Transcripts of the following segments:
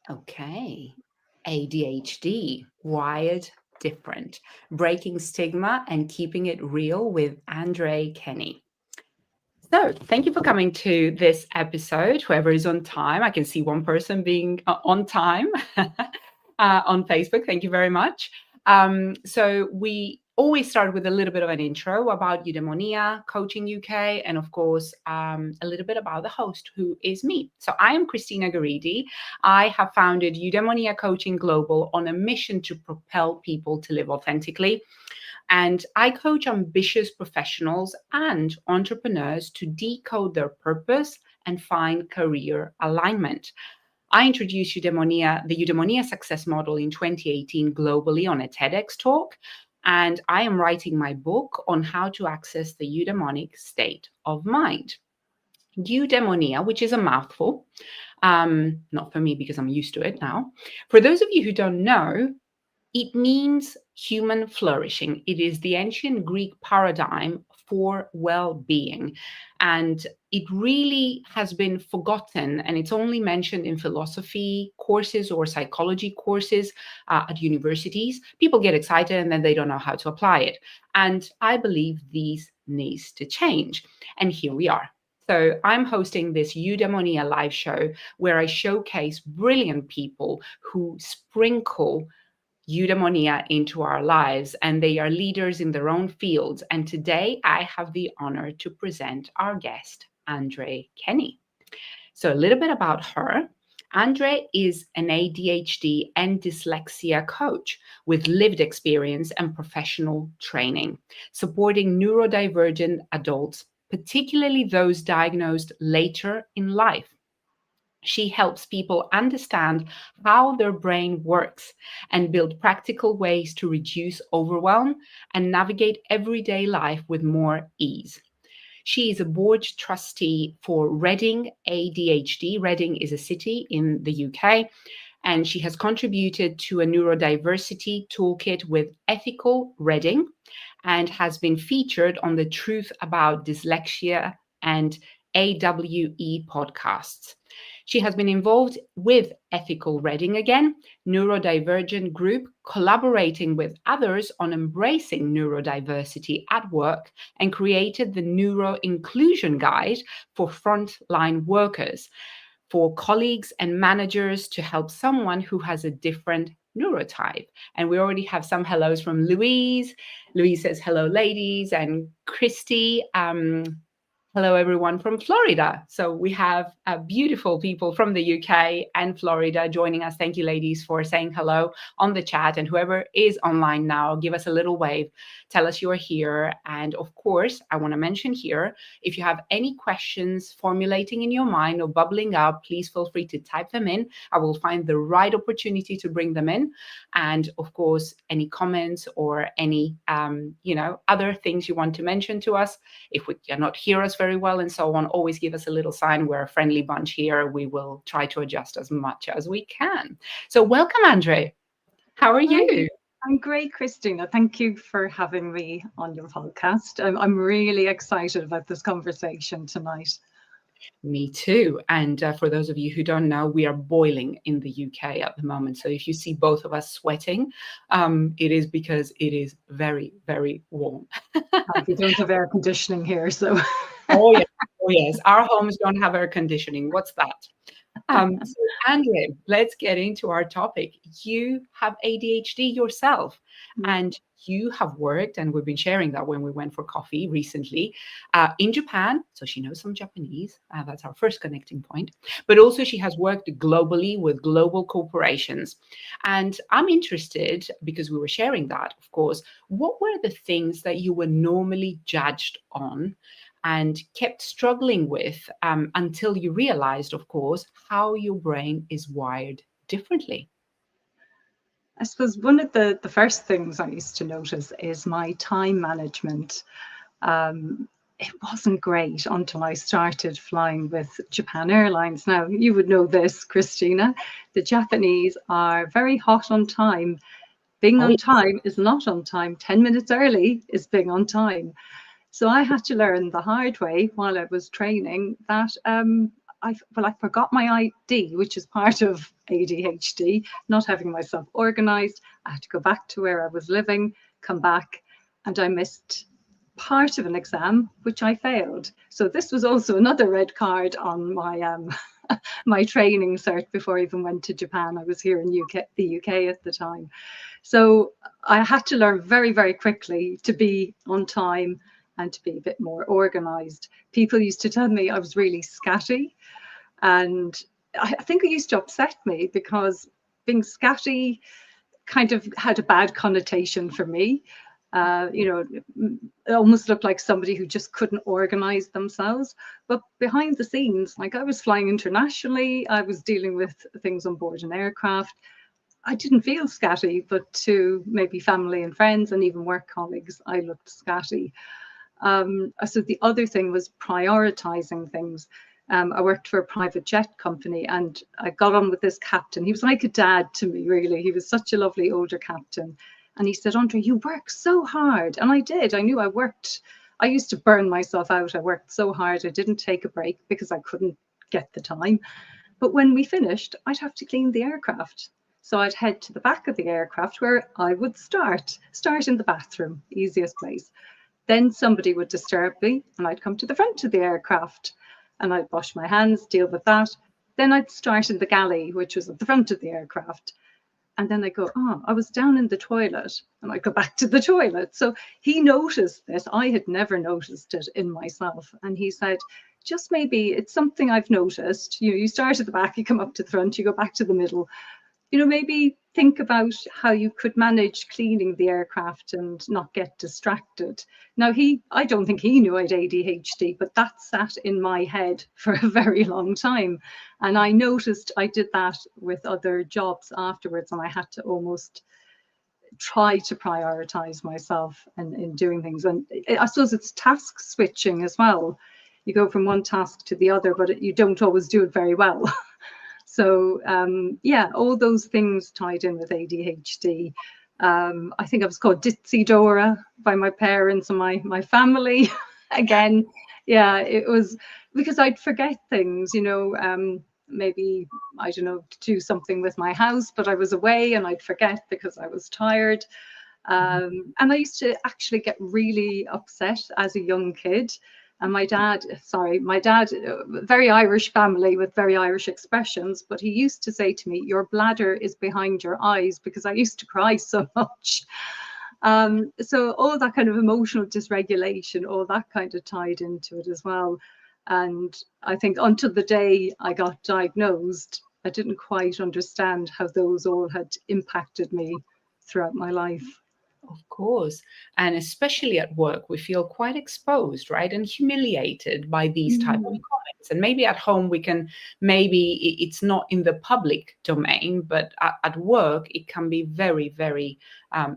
Okay. ADHD, wired different. Breaking stigma and keeping it real with Andrée Kenny. So, thank you for coming to this episode. Whoever is on time, I can see one person being on time on Facebook. Thank you very much. So, we always start with a little bit of an intro about Eudaimonia, Coaching UK, and of course, a little bit about the host, who is me. So, I am Christina Garidi. I have founded Eudaimonia Coaching Global on a mission to propel people to live authentically. And I coach ambitious professionals and entrepreneurs to decode their purpose and find career alignment. I introduced the Eudaimonia success model in 2018 globally on a TEDx talk. And I am writing my book on how to access the eudaimonic state of mind. Eudaimonia, which is a mouthful, not for me because I'm used to it now. For those of you who don't know, it means human flourishing. It is the ancient Greek paradigm for well-being. And it really has been forgotten, and it's only mentioned in philosophy courses or psychology courses at universities. People get excited and then they don't know how to apply it. And I believe these needs to change. And here we are. So I'm hosting this Eudaimonia live show where I showcase brilliant people who sprinkle eudaimonia into our lives, and they are leaders in their own fields. And today I have the honor to present our guest, Andrée Kenny. So a little bit about her. Andrée is an ADHD and dyslexia coach with lived experience and professional training, supporting neurodivergent adults, particularly those diagnosed later in life. She helps people understand how their brain works and build practical ways to reduce overwhelm and navigate everyday life with more ease. She is a board trustee for Reading ADHD. Reading is a city in the UK, and she has contributed to a neurodiversity toolkit with Ethical Reading and has been featured on the Truth About Dyslexia and AWE podcasts. She has been involved with Ethical Reading again, neurodivergent group, collaborating with others on embracing neurodiversity at work, and created the Neuro Inclusion Guide for frontline workers, for colleagues and managers to help someone who has a different neurotype. And we already have some hellos from Louise. Louise says, hello, ladies. And Christy, hello, everyone from Florida. So we have beautiful people from the UK and Florida joining us. Thank you, ladies, for saying hello on the chat. And whoever is online now, give us a little wave. Tell us you're here. And of course, I want to mention here, if you have any questions formulating in your mind or bubbling up, please feel free to type them in. I will find the right opportunity to bring them in. And of course, any comments or any, other things you want to mention to us, if we cannot hear us very well and so on, always give us a little sign. We're a friendly bunch here. We will try to adjust as much as we can. So welcome, Andrée. How are you? I'm great, Christina. Thank you for having me on your podcast. I'm really excited about this conversation tonight. Me too. And for those of you who don't know, we are boiling in the UK at the moment. So if you see both of us sweating, it is because it is very, very warm. We don't have air conditioning here, so. Oh, yes. Oh, yes. Our homes don't have air conditioning. What's that? So, Andrée, let's get into our topic. You have ADHD yourself, and you have worked, and we've been sharing that when we went for coffee recently, in Japan. So she knows some Japanese. That's our first connecting point. But also she has worked globally with global corporations. And I'm interested, because we were sharing that, of course, what were the things that you were normally judged on and kept struggling with until you realized, of course, how your brain is wired differently? I suppose one of the first things I used to notice is my time management. It wasn't great until I started flying with Japan Airlines. Now, you would know this, Christina. The Japanese are very hot on time. Being on time is not on time. 10 minutes early is being on time. So I had to learn the hard way while I was training that I forgot my ID, which is part of ADHD, not having myself organized. I had to go back to where I was living, come back, and I missed part of an exam, which I failed. So this was also another red card on my my training cert before I even went to Japan. I was here in the UK at the time. So I had to learn very, very quickly to be on time and to be a bit more organized. People used to tell me I was really scatty, and I think it used to upset me because being scatty kind of had a bad connotation for me. You know, it almost looked like somebody who just couldn't organize themselves. But behind the scenes, like I was flying internationally, I was dealing with things on board an aircraft. I didn't feel scatty, but to maybe family and friends and even work colleagues, I looked scatty. So the other thing was prioritizing things. I worked for a private jet company, and I got on with this captain. He was like a dad to me, really. He was such a lovely older captain. And he said, Andrée, you work so hard. And I did. I knew I worked. I used to burn myself out. I worked so hard. I didn't take a break because I couldn't get the time. But when we finished, I'd have to clean the aircraft. So I'd head to the back of the aircraft where I would start in the bathroom, easiest place. Then somebody would disturb me and I'd come to the front of the aircraft and I'd wash my hands, deal with that. Then I'd start in the galley, which was at the front of the aircraft. And then I go, oh, I was down in the toilet, and I go back to the toilet. So he noticed this. I had never noticed it in myself. And he said, just maybe it's something I've noticed. You know, you start at the back, you come up to the front, you go back to the middle. You know, maybe think about how you could manage cleaning the aircraft and not get distracted. Now, I don't think he knew I had ADHD, but that sat in my head for a very long time. And I noticed I did that with other jobs afterwards, and I had to almost try to prioritize myself in doing things. And I suppose it's task switching as well. You go from one task to the other, but you don't always do it very well. So yeah, all those things tied in with ADHD. I think I was called Ditsy Dora by my parents and my family. Again, yeah, it was because I'd forget things, you know, maybe, I don't know, to do something with my house, but I was away and I'd forget because I was tired. And I used to actually get really upset as a young kid. And my dad, very Irish family with very Irish expressions, but he used to say to me, your bladder is behind your eyes, because I used to cry so much. So all that kind of emotional dysregulation, all that kind of tied into it as well. And I think until the day I got diagnosed, I didn't quite understand how those all had impacted me throughout my life. Of course. And especially at work, we feel quite exposed, right? And humiliated by these type of comments. And maybe at home, maybe it's not in the public domain, but at work, it can be very, very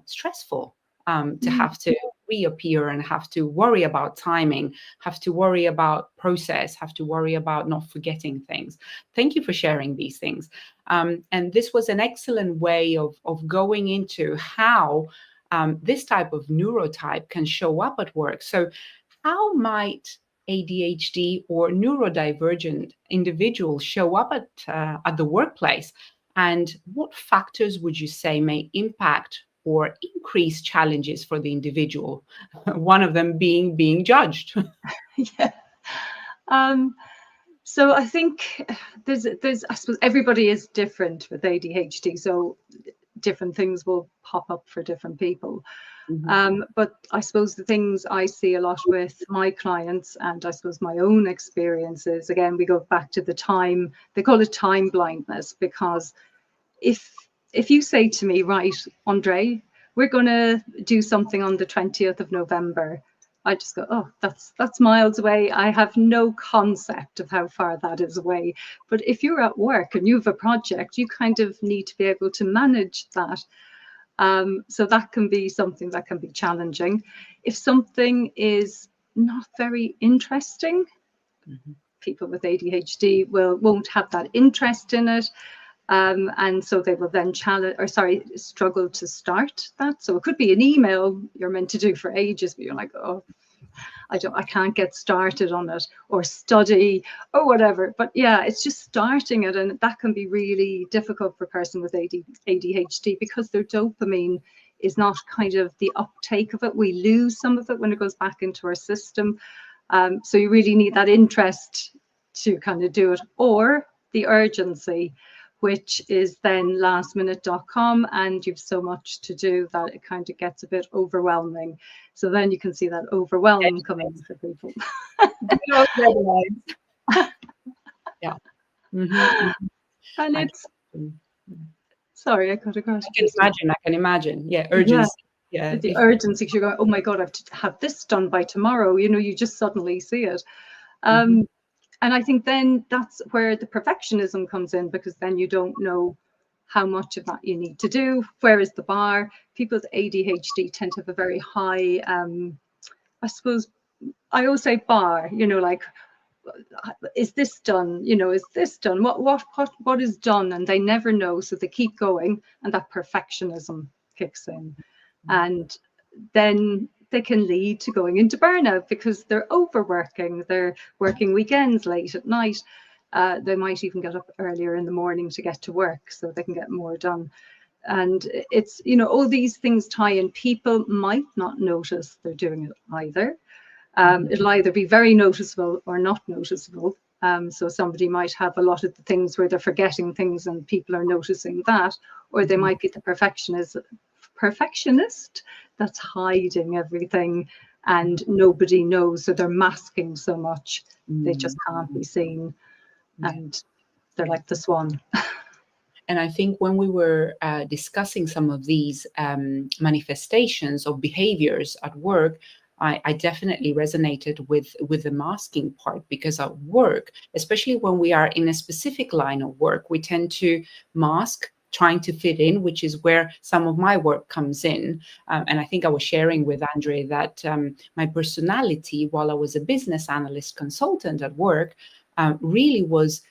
stressful to have to reappear and have to worry about timing, have to worry about process, have to worry about not forgetting things. Thank you for sharing these things. And this was an excellent way of going into how this type of neurotype can show up at work. So how might ADHD or neurodivergent individuals show up at the workplace? And what factors would you say may impact or increase challenges for the individual? One of them being judged. Yeah. So I think there's I suppose everybody is different with ADHD. So different things will pop up for different people. But I suppose the things I see a lot with my clients, and I suppose my own experiences, again, we go back to the time, they call it time blindness, because if you say to me, right, Andrée, we're going to do something on the 20th of November, I just go, oh, that's miles away. I have no concept of how far that is away. But if you're at work and you have a project, you kind of need to be able to manage that. So that can be something that can be challenging. If something is not very interesting, people with ADHD won't have that interest in it. And so they will then struggle to start that. So it could be an email you're meant to do for ages, but you're like, oh, I can't get started on it, or study or whatever. But yeah, it's just starting it, and that can be really difficult for a person with ADHD because their dopamine is not kind of the uptake of it. We lose some of it when it goes back into our system. So you really need that interest to kind of do it, or the urgency, which is then lastminute.com, and you've so much to do that it kind of gets a bit overwhelming. So then you can see that overwhelm coming for people. Yeah. Mm-hmm. And it's, sorry, I cut across. I can imagine. Yeah, urgency. Yeah, the urgency, you're going, oh my God, I have to have this done by tomorrow. You know, you just suddenly see it. And I think then that's where the perfectionism comes in, because then you don't know how much of that you need to do. Where is the bar? People with ADHD tend to have a very high, I suppose, I always say bar, you know, like, is this done? You know, is this done? What is done? And they never know. So they keep going, and that perfectionism kicks in. And then they can lead to going into burnout because they're overworking, they're working weekends late at night. They might even get up earlier in the morning to get to work so they can get more done. And it's, you know, all these things tie in. People might not notice they're doing it either. It'll either be very noticeable or not noticeable. So somebody might have a lot of the things where they're forgetting things and people are noticing that, or they might be the perfectionist that's hiding everything and nobody knows, so they're masking so much they just can't be seen, and they're like the swan. And I think when we were discussing some of these manifestations of behaviors at work, I definitely resonated with the masking part, because at work, especially when we are in a specific line of work, we tend to mask trying to fit in, which is where some of my work comes in. And I think I was sharing with Andrée that my personality, while I was a business analyst consultant at work, really was,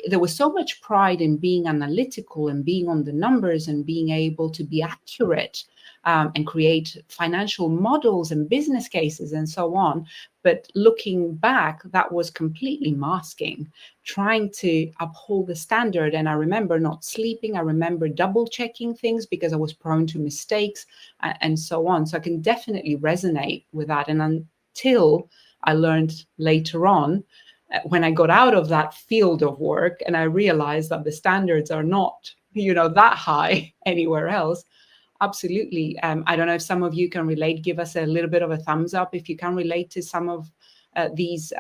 there was so much pride in being analytical and being on the numbers and being able to be accurate and create financial models and business cases and so on. But looking back, that was completely masking, trying to uphold the standard. And I remember not sleeping. I remember double checking things because I was prone to mistakes and so on. So I can definitely resonate with that. And until I learned later on, when I got out of that field of work and I realized that the standards are not, you know, that high anywhere else. Absolutely. I don't know if some of you can relate. Give us a little bit of a thumbs up if you can relate to some of these,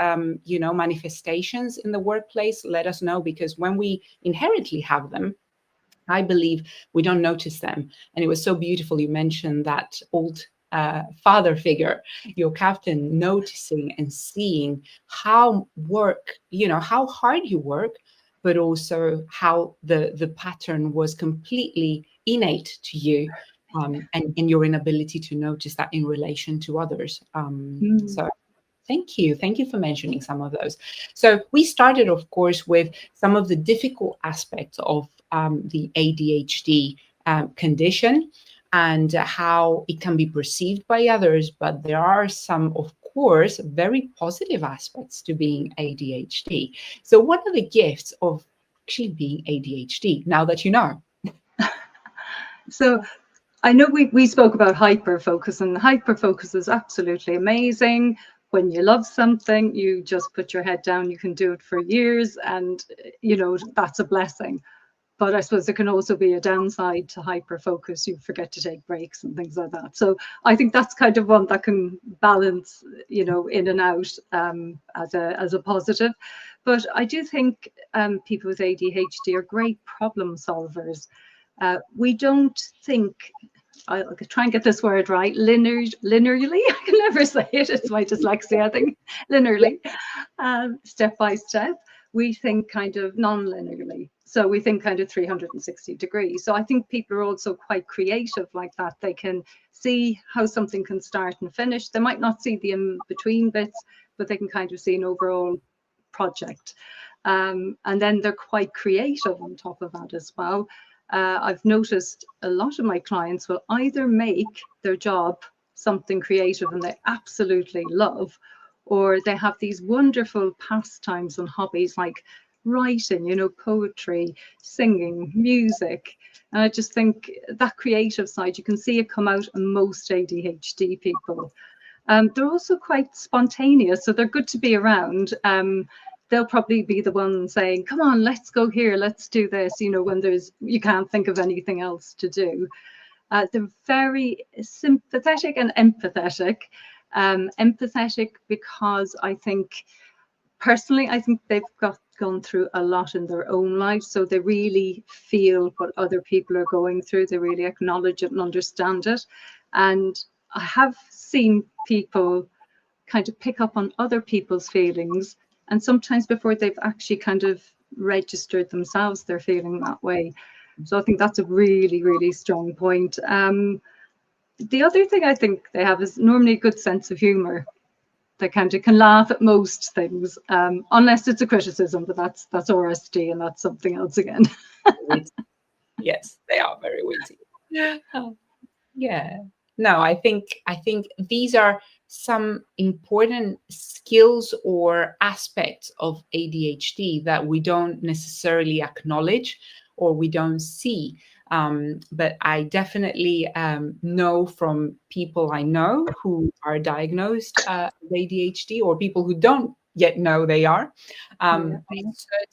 you know, manifestations in the workplace. Let us know, because when we inherently have them, I believe we don't notice them. And it was so beautiful. You mentioned that old father figure, your captain, noticing and seeing how work, you know, how hard you work, but also how the pattern was completely innate to you, and your inability to notice that in relation to others. So thank you for mentioning some of those. So we started, of course, with some of the difficult aspects of the ADHD condition and how it can be perceived by others, but there are some, of course, very positive aspects to being ADHD. So what are the gifts of actually being ADHD, now that you know? So I know we spoke about hyperfocus, and hyperfocus is absolutely amazing. When you love something, you just put your head down, you can do it for years, and you know, that's a blessing. But I suppose there can also be a downside to hyperfocus. You forget to take breaks and things like that. So I think that's kind of one that can balance, you know, in and out as a positive. But I do think people with ADHD are great problem solvers. We don't think, I'll try and get this word right, linearly. I can never say it. It's my dyslexia, I think. Linearly, step by step. We think kind of non-linearly. So we think kind of 360 degrees. So I think people are also quite creative like that. They can see how something can start and finish. They might not see the in-between bits, but they can kind of see an overall project. And then they're quite creative on top of that as well. I've noticed a lot of my clients will either make their job something creative and they absolutely love, or they have these wonderful pastimes and hobbies like writing, you know, poetry, singing, music. And I just think that creative side, you can see it come out in most ADHD people. They're also quite spontaneous, so they're good to be around. They'll probably be the one saying, come on, let's go here, let's do this, you know, when you can't think of anything else to do. They're very sympathetic and empathetic. Empathetic because I think, personally, I think they've gone through a lot in their own lives, so they really feel what other people are going through. They really acknowledge it and understand it. And I have seen people kind of pick up on other people's feelings, and sometimes before they've actually kind of registered themselves they're feeling that way. So I think that's a really, really strong point. The other thing I think they have is normally a good sense of humor. They kind of can laugh at most things, unless it's a criticism, but that's RSD and that's something else again. Yes, they are very witty. Yeah. No, I think these are some important skills or aspects of ADHD that we don't necessarily acknowledge or we don't see. But I definitely know from people I know who are diagnosed with ADHD, or people who don't yet know they are. They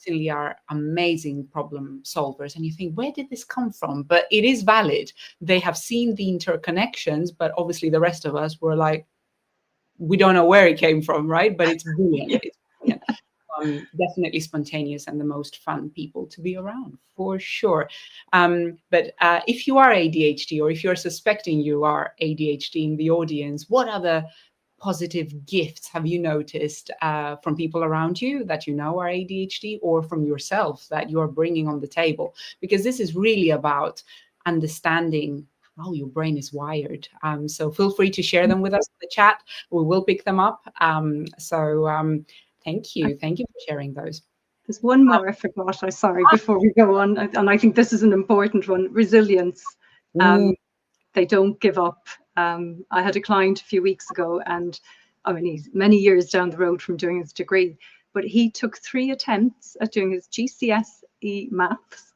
certainly are amazing problem solvers. And you think, where did this come from? But it is valid. They have seen the interconnections, but obviously the rest of us were like, we don't know where it came from, right? But it's brilliant. Yeah. It's brilliant. Definitely spontaneous and the most fun people to be around, for sure. But if you are ADHD, or if you're suspecting you are ADHD in the audience, what other positive gifts have you noticed from people around you that you know are ADHD, or from yourself that you are bringing on the table? Because this is really about understanding how your brain is wired. So feel free to share them with us in the chat. We will pick them up. Thank you. Thank you for sharing those. There's one more I forgot. I'm sorry, before we go on. And I think this is an important one. Resilience. They don't give up. I had a client a few weeks ago, and I mean, he's many years down the road from doing his degree, but he took 3 attempts at doing his GCSE maths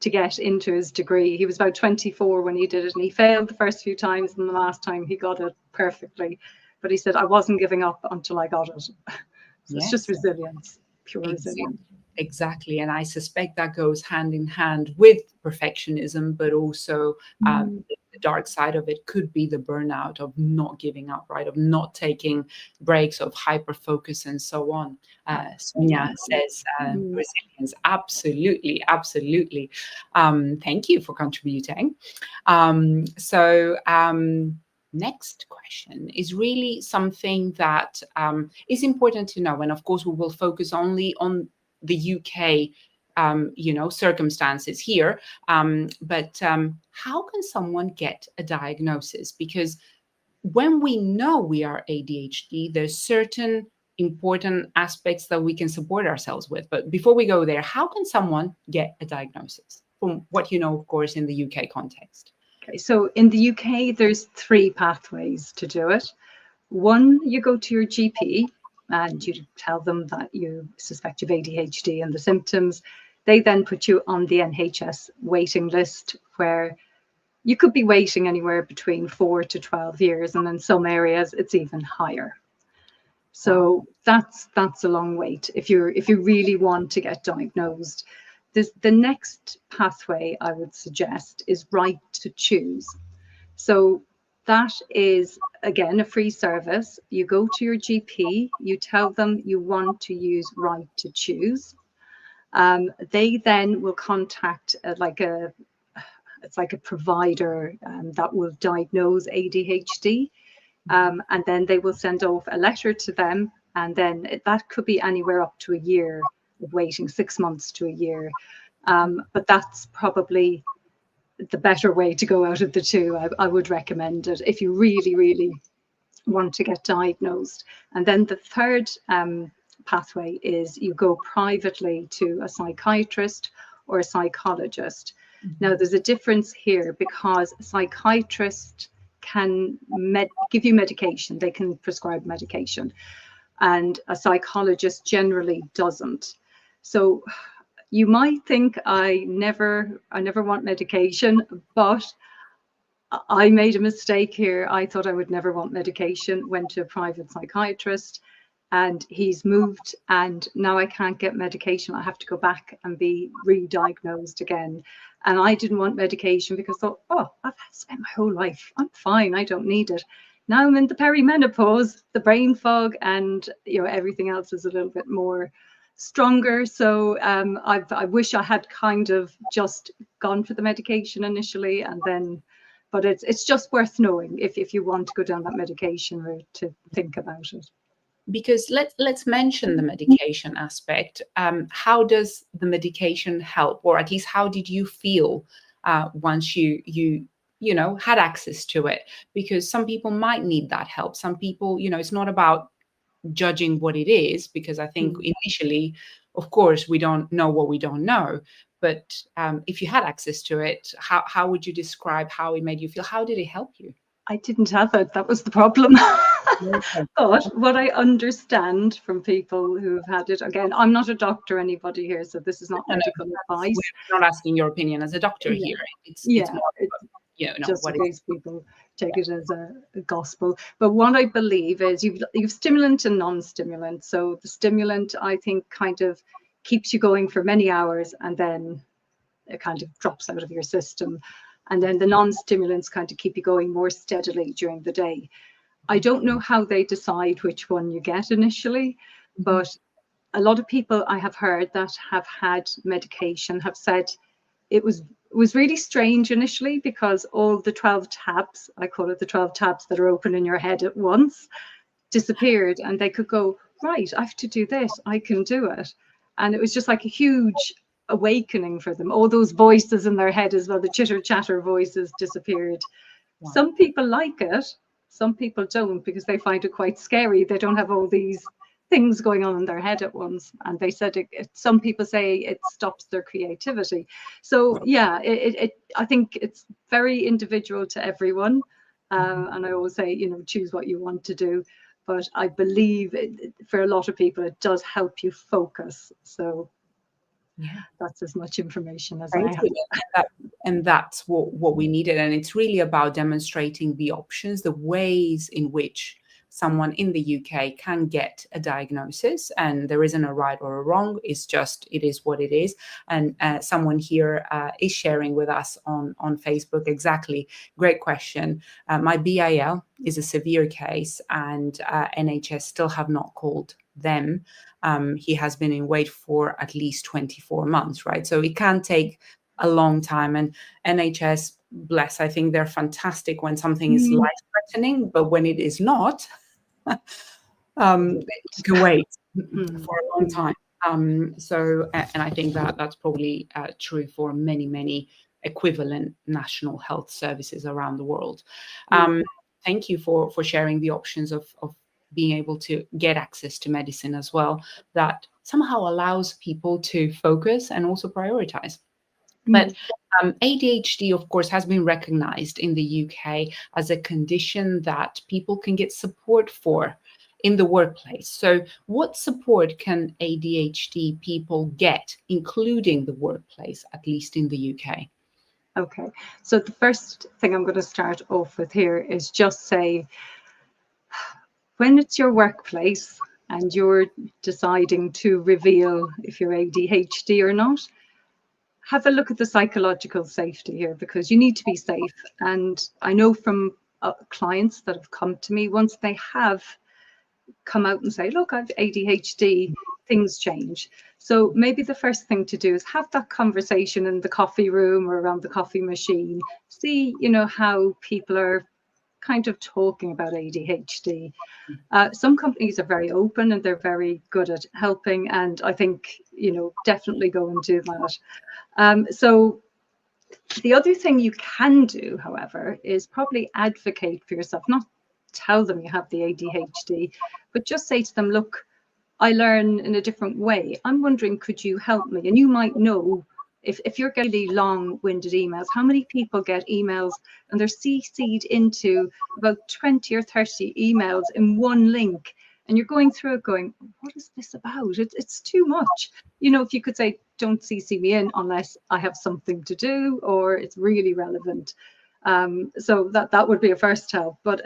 to get into his degree. He was about 24 when he did it, and he failed the first few times, and the last time he got it perfectly. But he said, I wasn't giving up until I got it. So it's just resilience, pure resilience. Exactly. And I suspect that goes hand in hand with perfectionism, but also the dark side of it could be the burnout of not giving up, right? Of not taking breaks, of hyper focus and so on. Sonia says resilience. Absolutely. Absolutely. Thank you for contributing. Next question is really something that is important to know. And of course, we will focus only on the UK, circumstances here. But how can someone get a diagnosis? Because when we know we are ADHD, there's certain important aspects that we can support ourselves with. But before we go there, how can someone get a diagnosis? From what you know, of course, in the UK context. Okay, so in the UK, there's 3 pathways to do it. One, you go to your GP and you tell them that you suspect you have ADHD and the symptoms. They then put you on the NHS waiting list, where you could be waiting anywhere between 4 to 12 years, and in some areas it's even higher. So that's a long wait if you really want to get diagnosed. The next pathway I would suggest is Right to Choose. So that is, again, a free service. You go to your GP, you tell them you want to use Right to Choose. They then will contact it's like a provider that will diagnose ADHD. And then they will send off a letter to them. And then that could be anywhere up to a year of waiting, 6 months to a year. But that's probably the better way to go out of the 2. I would recommend it if you really, really want to get diagnosed. And then the third pathway is you go privately to a psychiatrist or a psychologist. Now, there's a difference here, because a psychiatrist can give you medication. They can prescribe medication, and a psychologist generally doesn't. So you might think I never want medication, but I made a mistake here. I thought I would never want medication, went to a private psychiatrist, and he's moved, and now I can't get medication. I have to go back and be re-diagnosed again. And I didn't want medication because I thought, oh, I've spent my whole life, I'm fine, I don't need it. Now I'm in the perimenopause, the brain fog, and everything else is a little bit more stronger. So I wish I had kind of just gone for the medication initially, and then, but it's just worth knowing if you want to go down that medication route, to think about it. Because let's mention the medication aspect. How does the medication help, or at least how did you feel once you had access to it? Because some people might need that help. Some people, it's not about judging what it is, because I think initially, of course, we don't know what we don't know. But if you had access to it, how would you describe how it made you feel? How did it help you? I didn't have it. That was the problem. But what I understand from people who have had it, again, I'm not a doctor, anybody here, so this is not medical advice. We're not asking your opinion as a doctor here. It's more just in case people take it as a gospel. But what I believe is you've stimulant and non-stimulant. So the stimulant, I think, kind of keeps you going for many hours, and then it kind of drops out of your system. And then the non-stimulants kind of keep you going more steadily during the day. I don't know how they decide which one you get initially, but a lot of people I have heard that have had medication have said it was really strange initially, because all the 12 tabs, I call it the 12 tabs that are open in your head at once, disappeared, and they could go, right, I have to do this, I can do it. And it was just like a huge awakening for them. All those voices in their head as well, the chitter chatter voices, disappeared. Wow. Some people like it, some people don't, because they find it quite scary. They don't have all these things going on in their head at once, and they said some people say it stops their creativity. So yeah, I think it's very individual to everyone, and I always say, choose what you want to do, but I believe for a lot of people it does help you focus. So yeah, that's as much information as I have. And that's what we needed. And it's really about demonstrating the options, the ways in which someone in the UK can get a diagnosis, and there isn't a right or a wrong. It's just, it is what it is. And someone here is sharing with us on Facebook. Exactly. Great question. My BIL is a severe case, and NHS still have not called them. He has been in wait for at least 24 months, right? So it can take a long time. And NHS, bless, I think they're fantastic when something is life-threatening, but when it is not, you can wait for a long time. And I think that's probably true for many, many equivalent national health services around the world. Thank you for sharing the options of being able to get access to medicine as well, that somehow allows people to focus and also prioritize. But ADHD, of course, has been recognized in the UK as a condition that people can get support for in the workplace. So what support can ADHD people get, including the workplace, at least in the UK? Okay, so the first thing I'm going to start off with here is just say, when it's your workplace and you're deciding to reveal if you're ADHD or not, have a look at the psychological safety here, because you need to be safe. And I know from clients that have come to me, once they have come out and say, look, I have ADHD, things change. So maybe the first thing to do is have that conversation in the coffee room or around the coffee machine. See, how people are kind of talking about ADHD. Some companies are very open and they're very good at helping, and I think definitely go and do that. So the other thing you can do, however, is probably advocate for yourself, not tell them you have the ADHD, but just say to them, look, I learn in a different way. I'm wondering, could you help me? And you might know if you're getting really long-winded emails, how many people get emails and they're CC'd into about 20 or 30 emails in one link, and you're going through it going, what is this about? It's too much. You know, if you could say, don't CC me in unless I have something to do or it's really relevant. So that would be a first help. But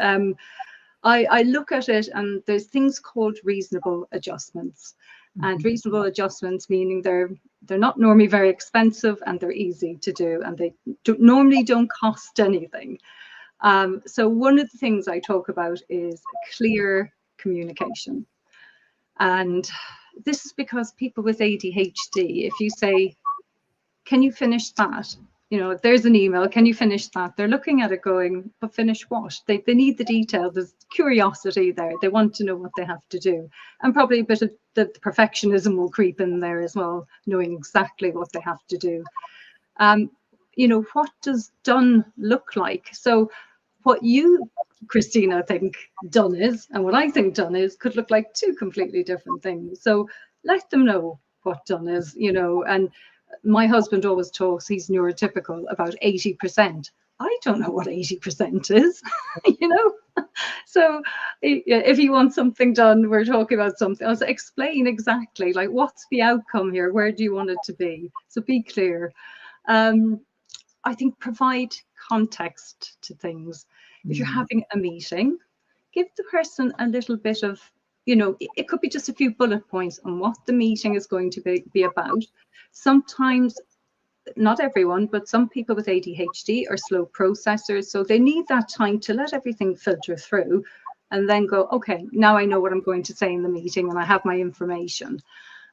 I look at it, and there's things called reasonable adjustments. And reasonable adjustments meaning they're not normally very expensive, and they're easy to do, and they normally don't cost anything. So one of the things I talk about is clear communication. And this is because people with ADHD, if you say, can you finish that? You know, if there's an email, can you finish that? They're looking at it going, but finish what? They need the detail. There's curiosity there. They want to know what they have to do. And probably a bit of the perfectionism will creep in there as well, knowing exactly what they have to do. You know, what does done look like? So what you, Christina, think done is, and what I think done is, could look like two completely different things. So let them know what done is, you know. And my husband always talks, he's neurotypical, about 80%. I don't know what 80% is, you know. So if he wants something done, we're talking about something. I'll say, explain exactly, like, what's the outcome here? Where do you want it to be? So be clear. I think provide context to things. If you're having a meeting, give the person a little bit of, you know, it could be just a few bullet points on what the meeting is going to be about. Sometimes, not everyone, but some people with ADHD are slow processors, so they need that time to let everything filter through and then go, okay, now I know what I'm going to say in the meeting and I have my information.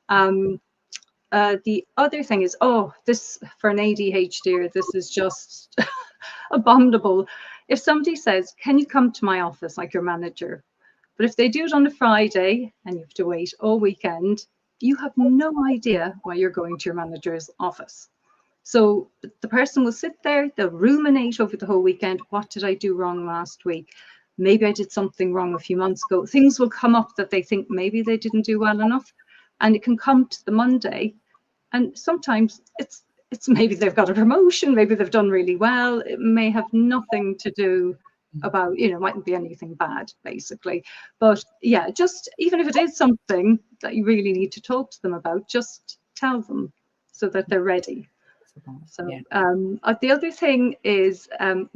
The other thing is, oh, this for an ADHD, this is just abominable. If somebody says, can you come to my office, like your manager? But if they do it on a Friday and you have to wait all weekend, you have no idea why you're going to your manager's office. So the person will sit there, they'll ruminate over the whole weekend. What did I do wrong last week? Maybe I did something wrong a few months ago. Things will come up that they think maybe they didn't do well enough. And it can come to the Monday. And sometimes it's maybe they've got a promotion, maybe they've done really well. It may have nothing to do about, you know, mightn't be anything bad, basically. But yeah, just even if it is something that you really need to talk to them about, just tell them so that they're ready. So the other thing is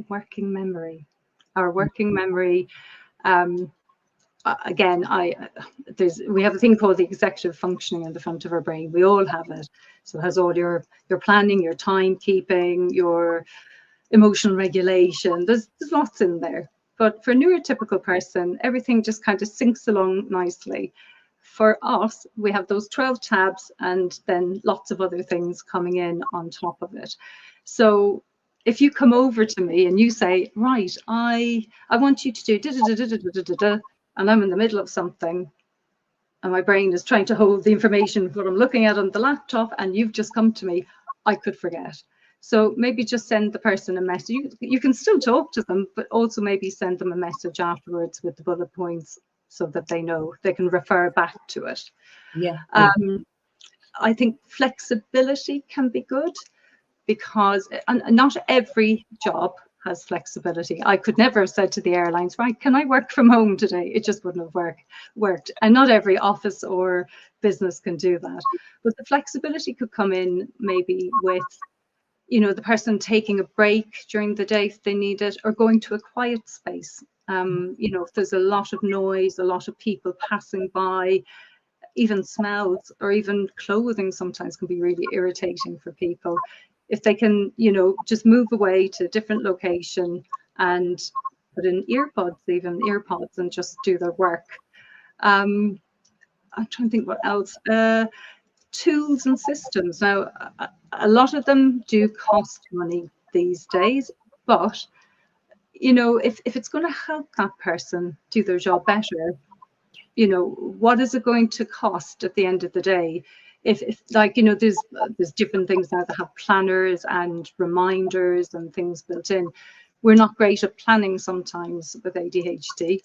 working memory. Our working memory, again, we have a thing called the executive functioning in the front of our brain. We all have it. So it has all your planning, your timekeeping, your emotional regulation. There's lots in there. But for a neurotypical person, everything just kind of sinks along nicely. For us, we have those 12 tabs and then lots of other things coming in on top of it. So if you come over to me and you say, right, I want you to do da-da-da-da-da-da-da-da, and I'm in the middle of something and my brain is trying to hold the information what I'm looking at on the laptop, and you've just come to me, I could forget. So maybe just send the person a message. You can still talk to them, but also maybe send them a message afterwards with the bullet points so that they know they can refer back to it. Yeah. I think flexibility can be good, because not every job has flexibility. I could never have said to the airlines, right, can I work from home today? It just wouldn't have worked. And not every office or business can do that. But the flexibility could come in maybe with, you know, the person taking a break during the day if they need it, or going to a quiet space. You know, if there's a lot of noise, a lot of people passing by, even smells or even clothing sometimes can be really irritating for people. If they can, you know, just move away to a different location and put in earpods and just do their work. I'm trying to think what else. Tools and systems. Now, a lot of them do cost money these days, but, you know, if it's going to help that person do their job better, you know, what is it going to cost at the end of the day? If like, you know, there's different things now that have planners and reminders and things built in. We're not great at planning sometimes with ADHD.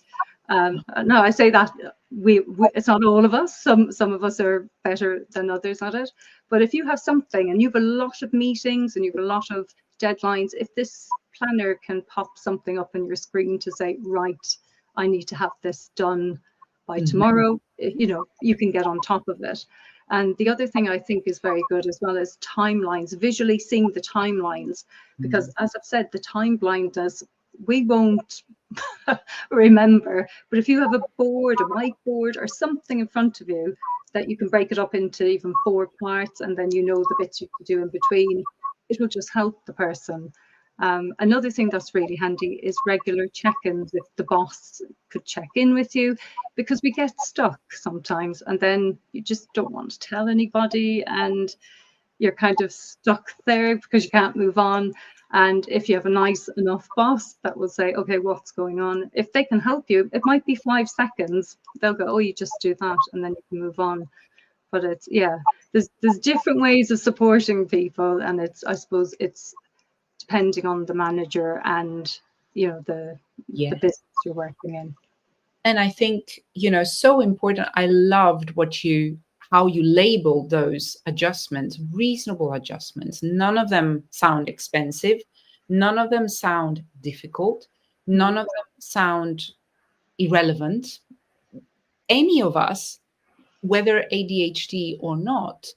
No, I say that we it's not all of us. Some of us are better than others at it. But if you have something and you have a lot of meetings and you have a lot of deadlines, if this planner can pop something up on your screen to say, right, I need to have this done by tomorrow, you know, you can get on top of it. And the other thing I think is very good as well is timelines, visually seeing the timelines, because as I've said, the time blindness, we won't remember, but if you have a board, a whiteboard or something in front of you that you can break it up into even 4 parts, and then you know the bits you can do in between, it will just help the person. Another thing that's really handy is regular check-ins. If the boss could check in with you, because we get stuck sometimes and then you just don't want to tell anybody and you're kind of stuck there because you can't move on. And if you have a nice enough boss that will say, okay, what's going on? If they can help you, it might be 5 seconds. They'll go, oh, you just do that, and then you can move on. But it's, yeah, there's different ways of supporting people, and it's, I suppose it's depending on the manager and, you know, the business you're working in. And I think, you know, so important. I loved how you label those adjustments, reasonable adjustments. None of them sound expensive. None of them sound difficult. None of them sound irrelevant. Any of us, whether ADHD or not,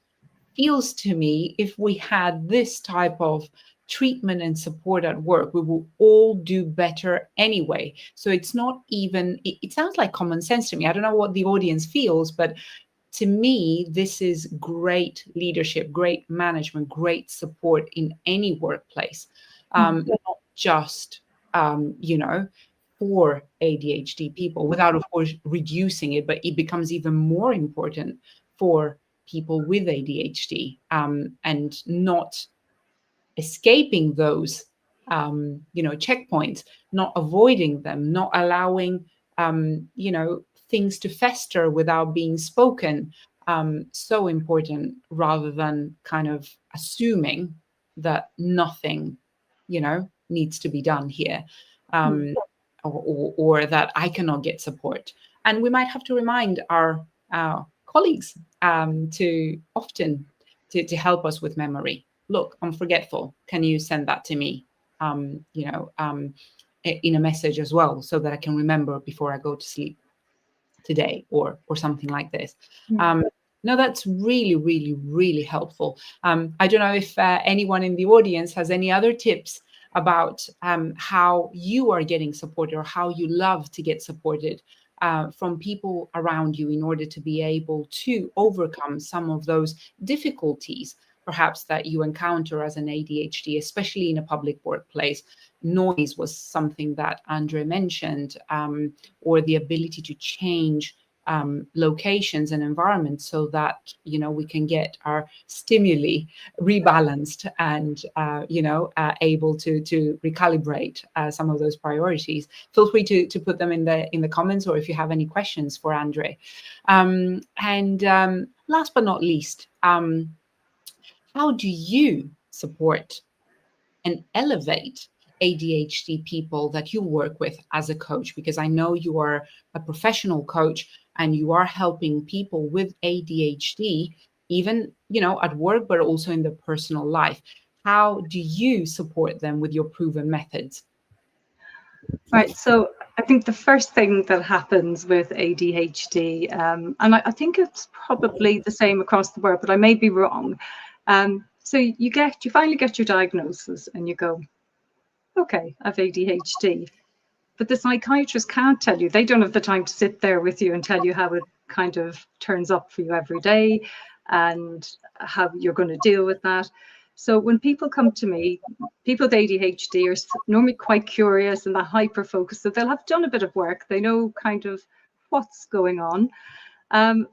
feels to me if we had this type of treatment and support at work, we will all do better anyway. So it's not even, it sounds like common sense to me. I don't know what the audience feels, but to me, this is great leadership, great management, great support in any workplace, not just, you know, for ADHD people, without, of course, reducing it, but it becomes even more important for people with ADHD, and not escaping those, you know, checkpoints, not avoiding them, not allowing, you know, things to fester without being spoken. So important, rather than kind of assuming that nothing, you know, needs to be done here, or that I cannot get support. And we might have to remind our colleagues to often to help us with memory. Look, I'm forgetful. Can you send that to me? You know, in a message as well, so that I can remember before I go to sleep today, or something like this. No, that's really, really, really helpful. I don't know if anyone in the audience has any other tips about how you are getting supported, or how you love to get supported from people around you in order to be able to overcome some of those difficulties, perhaps, that you encounter as an ADHD, especially in a public workplace. Noise was something that Andrée mentioned, or the ability to change locations and environments so that, you know, we can get our stimuli rebalanced and, you know, able to recalibrate some of those priorities. Feel free to put them in the comments, or if you have any questions for Andrée. And last but not least, how do you support and elevate ADHD people that you work with as a coach? Because I know you are a professional coach and you are helping people with ADHD, even, you know, at work, but also in their personal life. How do you support them with your proven methods? Right, so I think the first thing that happens with ADHD, and I think it's probably the same across the board, but I may be wrong. So you finally get your diagnosis and you go, okay, I have ADHD. But the psychiatrist can't tell you. They don't have the time to sit there with you and tell you how it kind of turns up for you every day and how you're going to deal with that. So when people come to me, people with ADHD are normally quite curious and they're hyper-focused. So they'll have done a bit of work. They know kind of what's going on.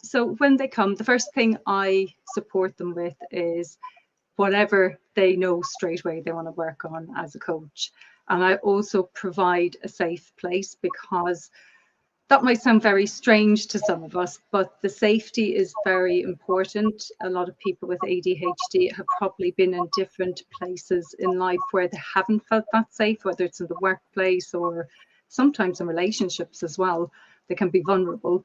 So when they come, the first thing I support them with is whatever they know straight away they want to work on as a coach. And I also provide a safe place, because that might sound very strange to some of us, but the safety is very important. A lot of people with ADHD have probably been in different places in life where they haven't felt that safe, whether it's in the workplace or sometimes in relationships as well, they can be vulnerable.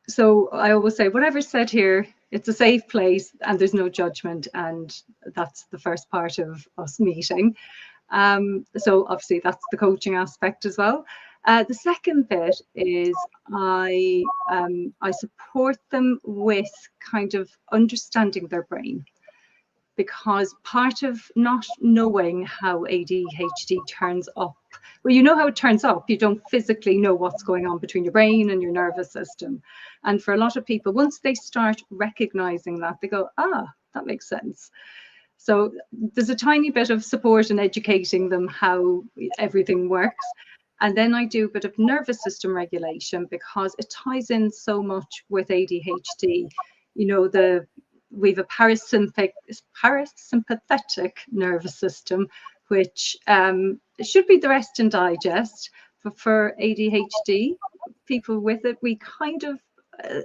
So I always say, whatever's said here, it's a safe place and there's no judgment. And that's the first part of us meeting. So obviously that's the coaching aspect as well. The second bit is I support them with kind of understanding their brain, because part of not knowing how ADHD turns up, well, you know how it turns up, you don't physically know what's going on between your brain and your nervous system. And for a lot of people, once they start recognizing that, they go, ah, that makes sense. So there's a tiny bit of support in educating them how everything works. And then I do a bit of nervous system regulation, because it ties in so much with ADHD. You know, we have a parasympathetic nervous system, which should be the rest and digest. But for ADHD, people with it, we kind of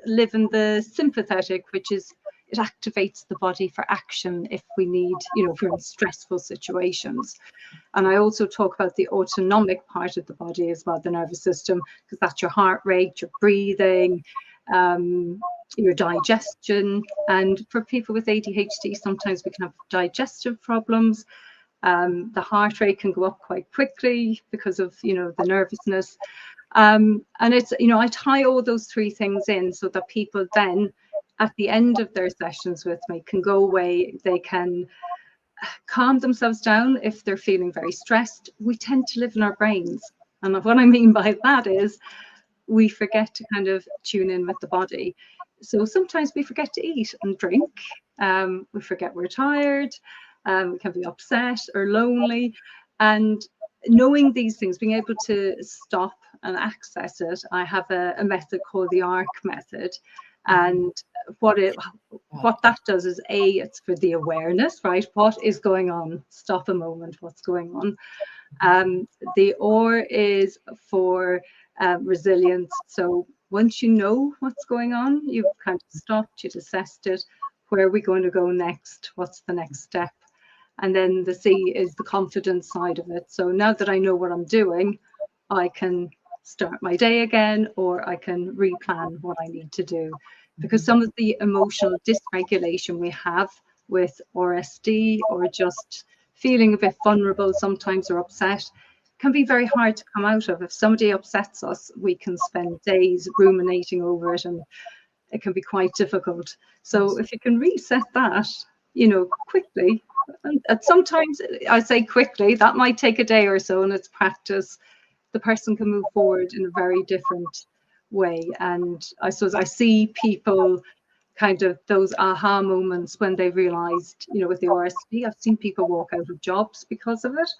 live in the sympathetic, which is, it activates the body for action if we need, you know, if we're in stressful situations. And I also talk about the autonomic part of the body as well, the nervous system, because that's your heart rate, your breathing, your digestion. And for people with ADHD, sometimes we can have digestive problems. The heart rate can go up quite quickly because of, you know, the nervousness. And it's, you know, I tie all those three things in so that people then, at the end of their sessions with me, can go away, they can calm themselves down if they're feeling very stressed. We tend to live in our brains. And what I mean by that is we forget to kind of tune in with the body. So sometimes we forget to eat and drink. We forget we're tired. We can be upset or lonely. And knowing these things, being able to stop and access it, I have a method called the ARC method. And what that does is, it's for the awareness, right? What is going on? Stop a moment, what's going on? The OR is for resilience. So once you know what's going on, you've kind of stopped, you've assessed it. Where are we going to go next? What's the next step? And then the C is the confidence side of it. So now that I know what I'm doing, I can start my day again, or I can replan what I need to do. Because some of the emotional dysregulation we have with RSD, or just feeling a bit vulnerable sometimes or upset, can be very hard to come out of. If somebody upsets us, we can spend days ruminating over it, and it can be quite difficult. So if you can reset that, you know, quickly, and sometimes I say quickly, that might take a day or so, and it's practice, the person can move forward in a very different way. And I suppose I see people kind of those aha moments when they realized, you know, with the RSD, I've seen people walk out of jobs because of it.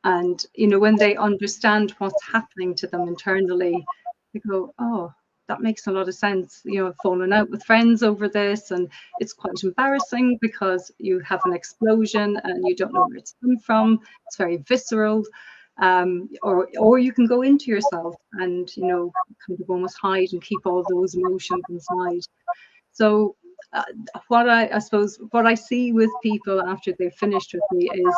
And, you know, when they understand what's happening to them internally, they go, oh, that makes a lot of sense. You know, I've fallen out with friends over this, and it's quite embarrassing because you have an explosion and you don't know where it's come from. It's very visceral. Or you can go into yourself and, you know, kind of almost hide and keep all those emotions inside. So what I suppose what I see with people after they've finished with me is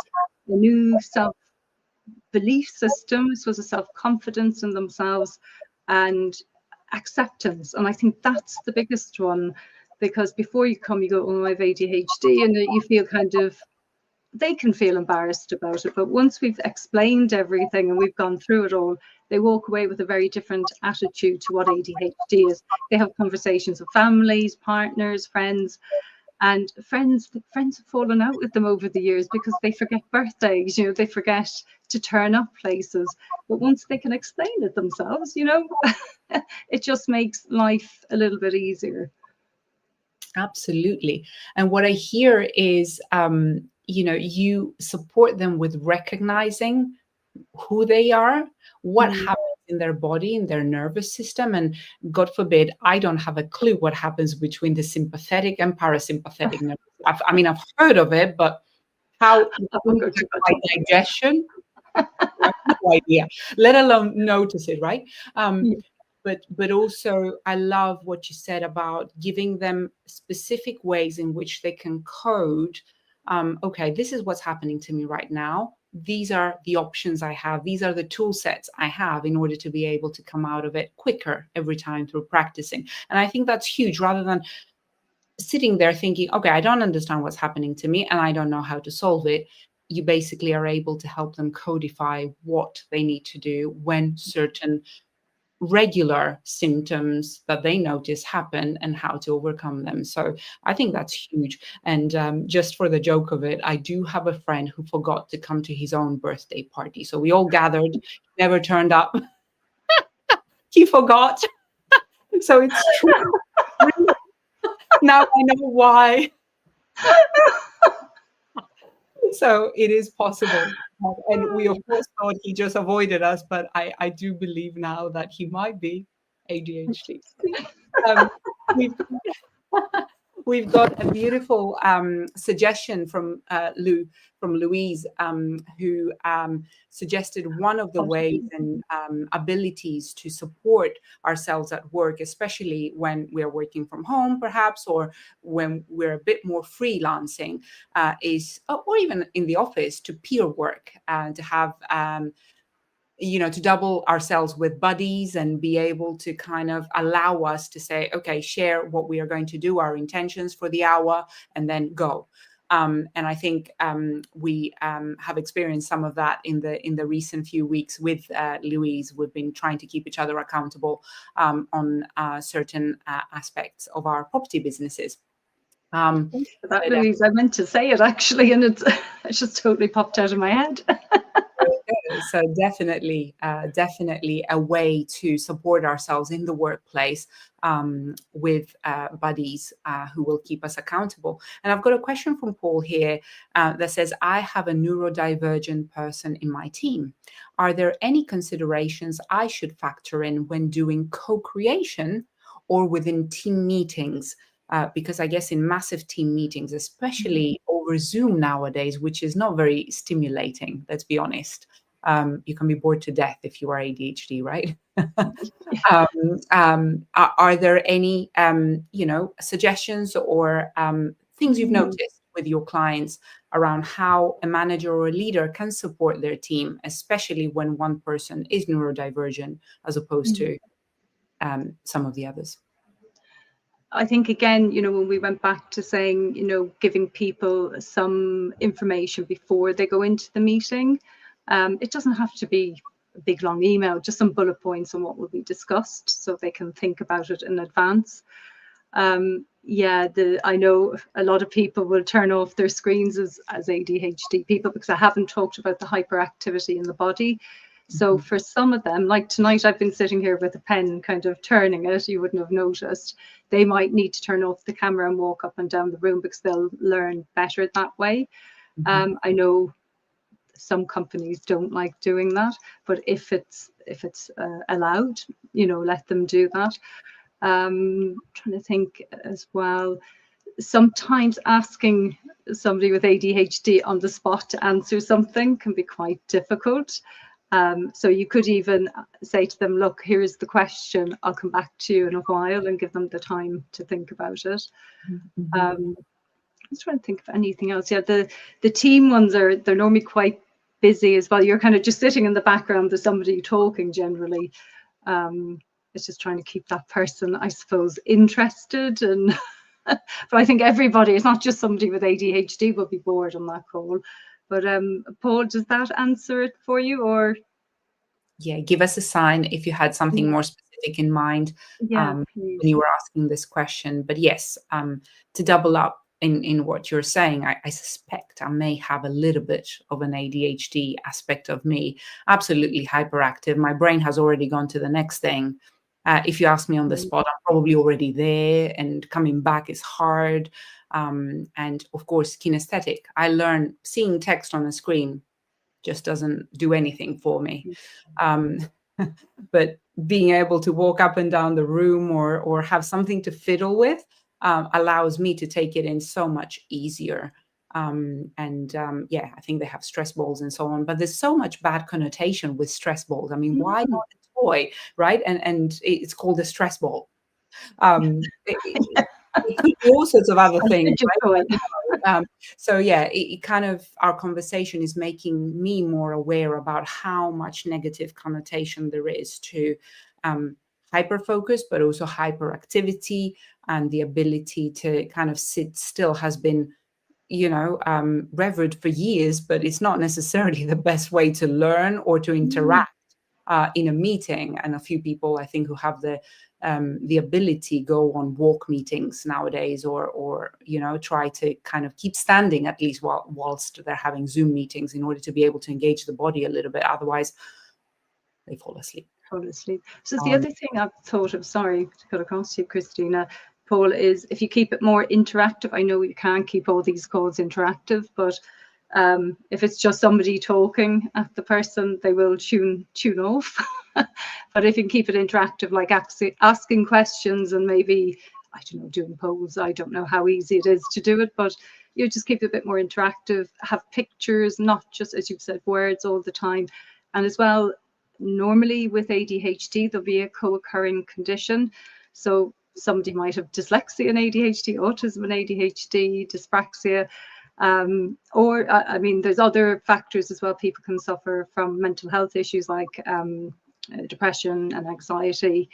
a new self-belief system, I suppose, a self-confidence in themselves and acceptance. And I think that's the biggest one, because before you come, you go, oh, I have ADHD, and you feel kind of, they can feel embarrassed about it. But once we've explained everything and we've gone through it all, they walk away with a very different attitude to what ADHD is. They have conversations with families, partners, friends, and friends have fallen out with them over the years because they forget birthdays, you know, they forget to turn up places. But once they can explain it themselves, you know, it just makes life a little bit easier. Absolutely. And what I hear is, you know, you support them with recognizing who they are, what happens in their body, in their nervous system. And God forbid, I don't have a clue what happens between the sympathetic and parasympathetic nervous. I mean, I've heard of it, but how digestion, I have no idea, let alone notice it, right? But also I love what you said about giving them specific ways in which they can code, okay, this is what's happening to me right now. these are the options I have. These are the tool sets I have in order to be able to come out of it quicker every time through practicing. And I think that's huge, rather than sitting there thinking, okay, I don't understand what's happening to me and I don't know how to solve it. You basically are able to help them codify what they need to do when certain regular symptoms that they notice happen and how to overcome them. So I think that's huge. And just for the joke of it, I do have a friend who forgot to come to his own birthday party. So we all gathered, never turned up. He forgot. So it's true. Now I know why. So it is possible. And we, of course, thought he just avoided us, but I do believe now that he might be ADHD. We've, we've got a beautiful suggestion from Louise, who suggested one of the ways and abilities to support ourselves at work, especially when we're working from home, perhaps, or when we're a bit more freelancing, is, or even in the office, to peer work, to have to double ourselves with buddies and be able to kind of allow us to say, okay, share what we are going to do, our intentions for the hour, and then go. And I think we have experienced some of that in the recent few weeks with Louise. We've been trying to keep each other accountable on certain aspects of our property businesses. Thanks for that, Louise. I meant to say it actually, and it just totally popped out of my head. So definitely a way to support ourselves in the workplace with buddies who will keep us accountable. And I've got a question from Paul here that says, I have a neurodivergent person in my team. Are there any considerations I should factor in when doing co-creation or within team meetings? Because I guess in massive team meetings, especially over Zoom nowadays, which is not very stimulating, let's be honest. You can be bored to death if you are ADHD, right? Are there any, suggestions or things you've noticed with your clients around how a manager or a leader can support their team, especially when one person is neurodivergent as opposed to some of the others? I think, again, when we went back to saying, giving people some information before they go into the meeting, it doesn't have to be a big long email, just some bullet points on what will be discussed so they can think about it in advance. I know a lot of people will turn off their screens as ADHD people, because I haven't talked about the hyperactivity in the body. So for some of them, like tonight, I've been sitting here with a pen kind of turning it, you wouldn't have noticed. They might need to turn off the camera and walk up and down the room because they'll learn better that way. I know some companies don't like doing that, but if it's allowed, let them do that. Trying to think as well, sometimes asking somebody with ADHD on the spot to answer something can be quite difficult. So you could even say to them, look, here's the question, I'll come back to you in a while, and give them the time to think about it. I'm just trying to think of anything else. Yeah, the team ones they're normally quite busy as well. You're kind of just sitting in the background, there's somebody talking generally. It's just trying to keep that person, I suppose, interested. And but I think everybody, it's not just somebody with ADHD, will be bored on that call. But Paul, does that answer it for you? Or yeah, give us a sign if you had something more specific in mind when you were asking this question. But yes, to double up in what you're saying, I suspect I may have a little bit of an ADHD aspect of me. Absolutely hyperactive. My brain has already gone to the next thing. If you ask me on the spot, I'm probably already there, and coming back is hard. And of course, kinesthetic. I learned seeing text on a screen just doesn't do anything for me. But being able to walk up and down the room or have something to fiddle with allows me to take it in so much easier. I think they have stress balls and so on, but there's so much bad connotation with stress balls. I mean, why not a toy, right? And it's called a stress ball. It could be all sorts of other things, right? Digital. So yeah, it kind of, our conversation is making me more aware about how much negative connotation there is to hyper focus, but also hyperactivity, and the ability to kind of sit still has been, revered for years, but it's not necessarily the best way to learn or to interact in a meeting. And a few people, I think, who have the ability go on walk meetings nowadays, or try to kind of keep standing at least whilst they're having Zoom meetings, in order to be able to engage the body a little bit. Otherwise, they fall asleep. So the other thing I've thought of, sorry to cut across you, Christina, Paul, is if you keep it more interactive. I know you can't keep all these calls interactive, but if it's just somebody talking at the person, they will tune off. But if you can keep it interactive, like asking questions and maybe, I don't know, doing polls. I don't know how easy it is to do it, but you just keep it a bit more interactive, have pictures, not just, as you've said, words all the time. And as well, normally with ADHD, there'll be a co-occurring condition. So somebody might have dyslexia and ADHD, autism and ADHD, dyspraxia, or I mean, there's other factors as well. People can suffer from mental health issues like depression and anxiety.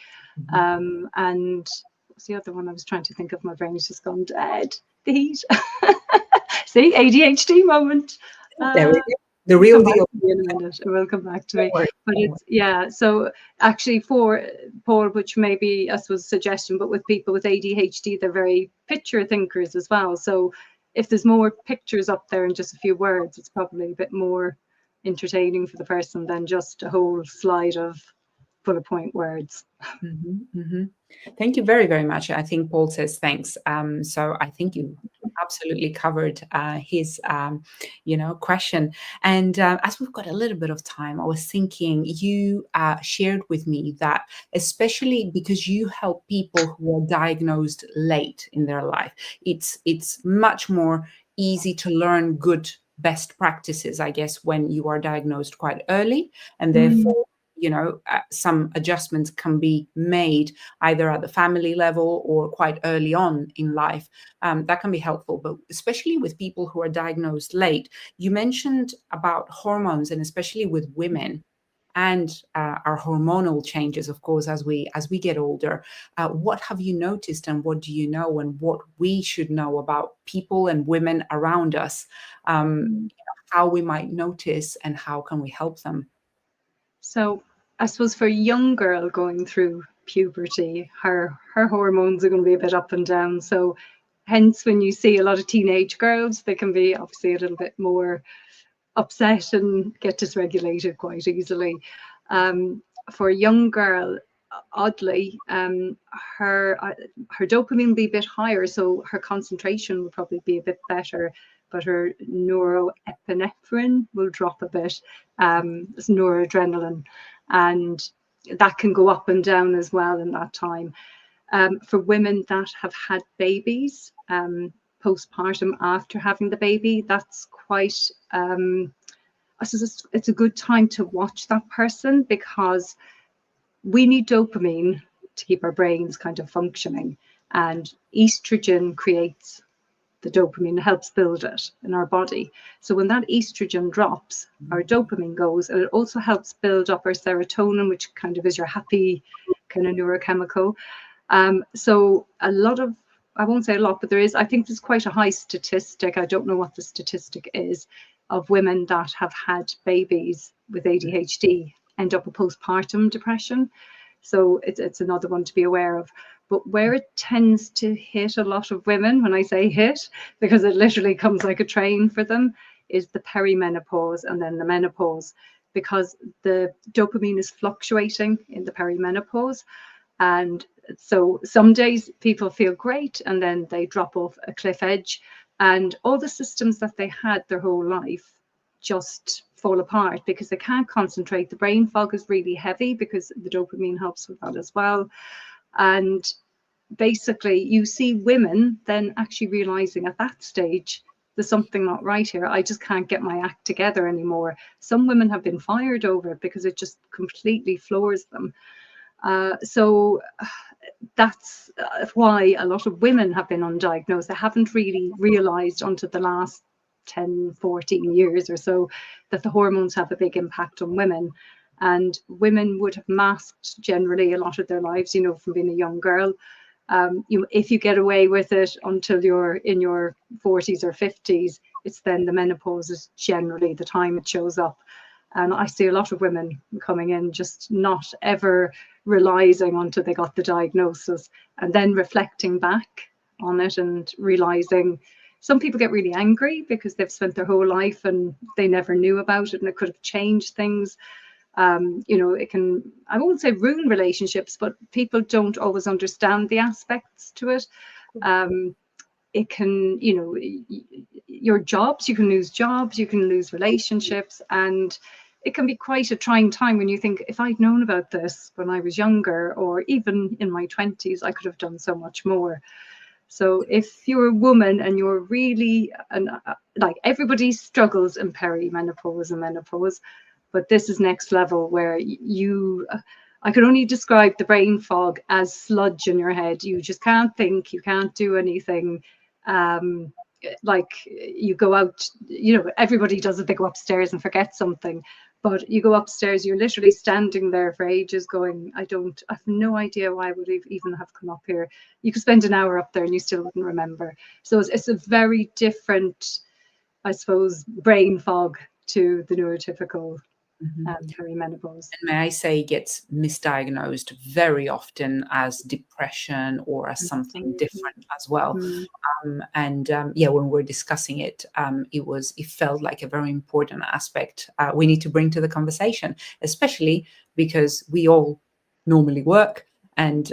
And what's the other one I was trying to think of? My brain has just gone dead. The heat. See, ADHD moment. There we go. The real deal. It will come back to me. But it's, yeah, so actually for Paul, which may be, I suppose, a suggestion, but with people with ADHD, they're very picture thinkers as well. So if there's more pictures up there and just a few words, it's probably a bit more entertaining for the person than just a whole slide of bullet point words. Thank you very, very much. I think Paul says thanks. So I think you absolutely covered his, question. And as we've got a little bit of time, I was thinking you shared with me that, especially because you help people who are diagnosed late in their life, it's much more easy to learn good best practices, I guess, when you are diagnosed quite early, and therefore some adjustments can be made either at the family level or quite early on in life. That can be helpful, but especially with people who are diagnosed late. You mentioned about hormones, and especially with women and our hormonal changes, of course, as we get older. What have you noticed, and what do you know, and what we should know about people and women around us, how we might notice, and how can we help them? So I suppose for a young girl going through puberty, her hormones are going to be a bit up and down. So hence, when you see a lot of teenage girls, they can be obviously a little bit more upset and get dysregulated quite easily. For a young girl, oddly, her dopamine will be a bit higher, so her concentration will probably be a bit better, but her neuroepinephrine will drop a bit. It's noradrenaline, and that can go up and down as well in that time. For women that have had babies, postpartum after having the baby, that's quite, I suppose it's a good time to watch that person, because we need dopamine to keep our brains kind of functioning, and estrogen creates the dopamine, helps build it in our body. So when that estrogen drops, our dopamine goes, and it also helps build up our serotonin, which kind of is your happy kind of neurochemical. So a lot of, I won't say a lot, but there is, I think there's quite a high statistic, I don't know what the statistic is, of women that have had babies with ADHD end up with postpartum depression. So it's another one to be aware of. But where it tends to hit a lot of women, when I say hit, because it literally comes like a train for them, is the perimenopause and then the menopause, because the dopamine is fluctuating in the perimenopause. And so some days people feel great, and then they drop off a cliff edge, and all the systems that they had their whole life just fall apart because they can't concentrate. The brain fog is really heavy because the dopamine helps with that as well. And basically you see women then actually realizing at that stage, there's something not right here. I just can't get my act together anymore. Some women have been fired over it because it just completely floors them. So that's why a lot of women have been undiagnosed. They haven't really realized until the last 10, 14 years or so that the hormones have a big impact on women. And women would have masked generally a lot of their lives, you know, from being a young girl. If you get away with it until you're in your 40s or 50s, it's then the menopause is generally the time it shows up. And I see a lot of women coming in just not ever realizing until they got the diagnosis, and then reflecting back on it and realizing. Some people get really angry because they've spent their whole life and they never knew about it, and it could have changed things. You know, it can, I won't say ruin relationships, but people don't always understand the aspects to it. It can, you know, your jobs, you can lose relationships, and it can be quite a trying time when you think, if I'd known about this when I was younger, or even in my 20s, I could have done so much more. So if you're a woman and you're really, like, everybody struggles in perimenopause and menopause, but this is next level where I could only describe the brain fog as sludge in your head. You just can't think, you can't do anything. Like, you go out, you know, everybody does it, they go upstairs and forget something. But you go upstairs, you're literally standing there for ages going, I've no idea why I would even have come up here. You could spend an hour up there and you still wouldn't remember. So it's a very different, I suppose, brain fog to the neurotypical perimenopause. And may I say, gets misdiagnosed very often as depression or as something different as well. Yeah, when we're discussing it, it felt like a very important aspect we need to bring to the conversation, especially because we all normally work, and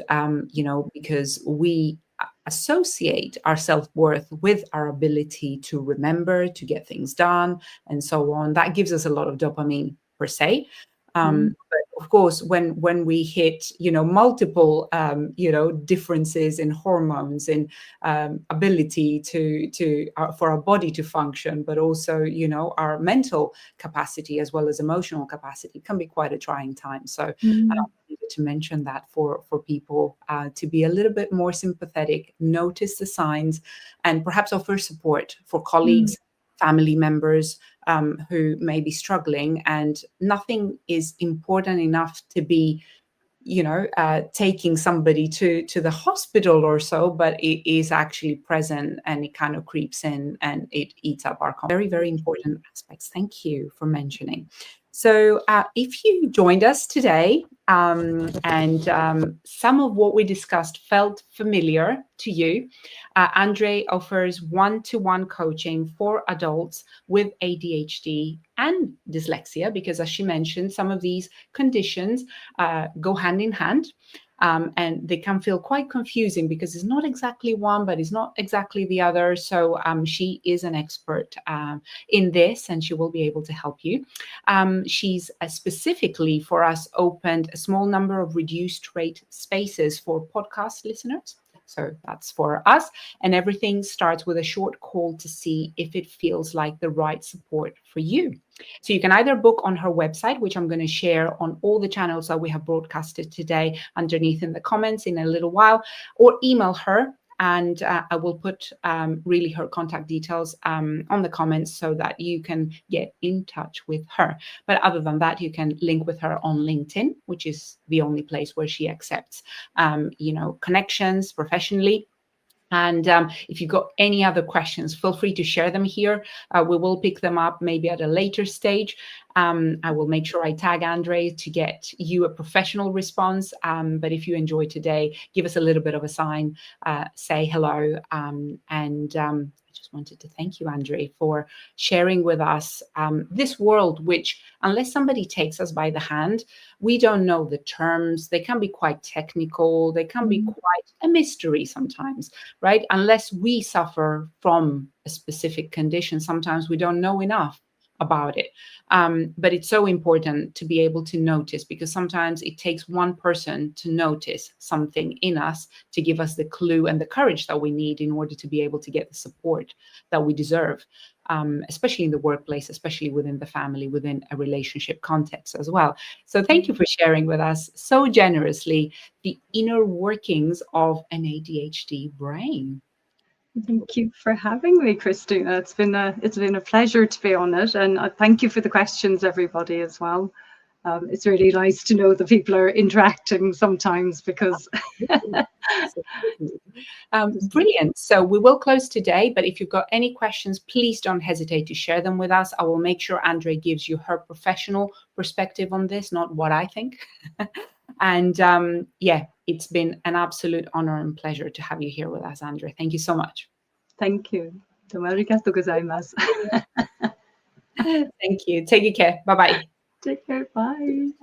you know, because we associate our self-worth with our ability to remember, to get things done, and so on. That gives us a lot of dopamine per se. But of course, when we hit, you know, multiple, you know, differences in hormones, in ability for our body to function, but also, you know, our mental capacity as well as emotional capacity, can be quite a trying time. So I needed to mention that for people to be a little bit more sympathetic, notice the signs, and perhaps offer support for colleagues, family members who may be struggling. And nothing is important enough to be, you know, taking somebody to the hospital or so, but it is actually present, and it kind of creeps in and it eats up our very, very important aspects. Thank you for mentioning. So if you joined us today and some of what we discussed felt familiar to you, Andrée offers one-to-one coaching for adults with ADHD and dyslexia, because as she mentioned, some of these conditions go hand in hand. And they can feel quite confusing because it's not exactly one, but it's not exactly the other. So she is an expert in this, and she will be able to help you. She's specifically for us opened a small number of reduced rate spaces for podcast listeners. So that's for us. And everything starts with a short call to see if it feels like the right support for you. So you can either book on her website, which I'm going to share on all the channels that we have broadcasted today underneath in the comments in a little while, or email her. And I will put really her contact details on the comments so that you can get in touch with her. But other than that, you can link with her on LinkedIn, which is the only place where she accepts, you know, connections professionally. And if you've got any other questions, feel free to share them here. We will pick them up maybe at a later stage. I will make sure I tag Andrée to get you a professional response. But if you enjoyed today, give us a little bit of a sign, say hello. I just wanted to thank you, Andrée, for sharing with us this world, which, unless somebody takes us by the hand, we don't know the terms. They can be quite technical. They can be quite a mystery sometimes, right? Unless we suffer from a specific condition, sometimes we don't know enough about it. But it's so important to be able to notice, because sometimes it takes one person to notice something in us to give us the clue and the courage that we need in order to be able to get the support that we deserve, especially in the workplace, especially within the family, within a relationship context as well. So thank you for sharing with us so generously the inner workings of an ADHD brain. Thank you for having me, Christina. It's been a pleasure to be on it, and thank you for the questions, everybody, as well. It's really nice to know that people are interacting sometimes, because brilliant. So we will close today, but if you've got any questions, please don't hesitate to share them with us. I will make sure Andrée gives you her professional perspective on this, not what I think. And yeah, it's been an absolute honor and pleasure to have you here with us, Andrée. Thank you so much. Thank you. どうもありがとうございます。Thank you. Take care. Bye-bye. Take care. Bye.